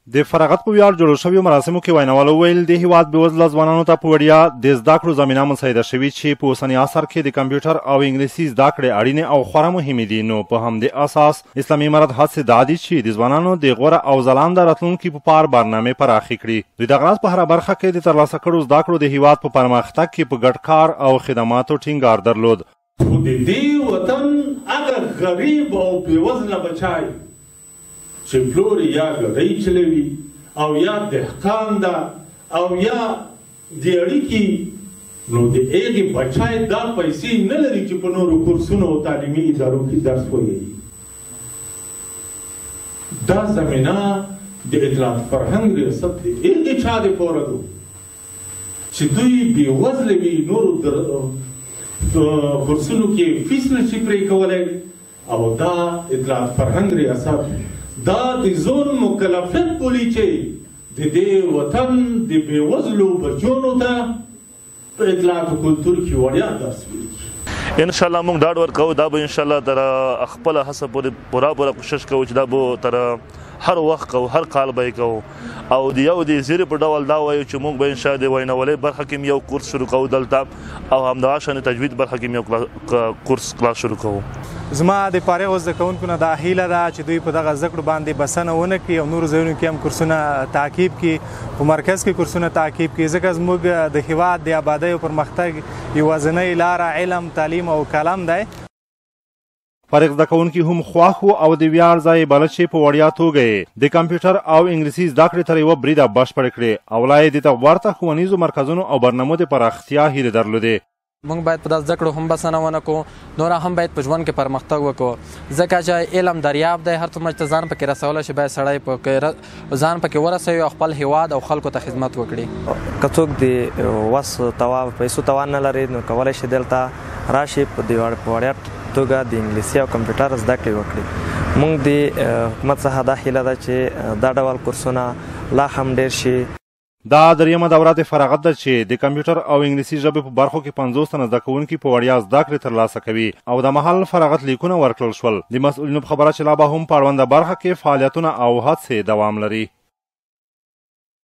د فراغت په ویاړ جوړ شویو مراسمو کې ویناوالو ویل د هیواد بېوزله ځوانانو ته په وړیا د زده کړو زمینه مساعده شوې چې په اوسني عصر کې د کمپیوټر او انګلیسي زده کړې اړینې او خورا مهمې دي. نو په همدې اساس اسلامي امارت هڅې دا دي چې د ځوانانو د غوره او ځلانده راتلونکي په پار برنامې پراخې کړي. دوی د غرض په هره برخه کې د ترلاسه کړو زده کړو د هیواد په پرمختګ کې په ګډ کار او خدماتو ټینګار درلود. د دې وطن هغه غریب او بېوزله بچای چې پلور یا ګډۍ چلوي او یا دهقان ده او یا د اړیکې نو د هغې بچای دا پیسې نه لري چې په نورو کورسونو او تعلیمي ادارو کې درس ووایي. دا زمینه د اطلاعات فرهنګ ریاست د هغې چا د پوره ده چې دوی بېوزله وي نورو کورسونو کې فیس نشي پرې کولی او دا اطلاعات فرهنګ ریاست دا د زون مکلفیت بولي چې د دې وطن د بېوزلو بچیانو ته په اطلاعات کلتور کې وړیا درس ویل. انشاءالله موږ ډاډ ورکوو دا به انشاءالله تر خپله هڅه پورې پوره کوشش کوو چې دا به تر هر وخت کوو هر کال به یې کوو او د یو د زیرې په ډول دا وایو چې موږ به انشاءالله د ویناولۍ برخه کې یو کورس شروع کوو دلته او همدغه شان تجوید برخه کې یو کورس کلاس شروع کوو. زما د فارغو زده کوونکو نه دا هیله ده چې دوی په دغه زده کړو باندې بسنه ونه کړي او نورو ځایونو کې هم کورسونه تعقیب کړي په مرکز کې کورسونه تعقیب کړي ځکه زموږ د هیواد د ابادۍ او پرمختګ یوازینۍ لاره علم تعلیم او قلم دی. فارغ زده کوونکي هم خوښ وو او د ویاړ ځای بلل چې په وړیا توګه یې د کمپیوټر او انګلیسي زده کړې تر یوه بریده بشپړې کړې او لا یې د ته ورته ښوونیزو مرکزونو او برنامو د پراختیا هیلې درلودې. موږ باید په دا زده کړو هم بسنه ونه کړو نور هم باید په ژوند کې پرمختګ وکړو ځکه چې علم دریاب دی هر څومره چې ځان پکې رسولی شي باید سړی ځان پکې ورسوي او خپل هیواد او خلکو ته خدمت وکړي. که څوک د وس پیسو توان نه لري نو کولی شي دلته راشي په وړیا توګه د انګلیسي او کمپیوټر زده کړې وکړي. موږ د حکومت څخه دا هیله ده چې دا ډول کورسونه لا هم ډېر شي. دا دریمه دوره د فراغت ده چې د کمپیوټر او انګلیسي ژبې په برخو کې 50 تنه زده کوونکي په وړیا زده کړې ترلاسه کوي او د مهال فراغت لیکونه ورکړل شول. د مسؤلینو په خبره چې لا به هم په اړونده برخه کې فعالیتونه او هڅې دوام لري.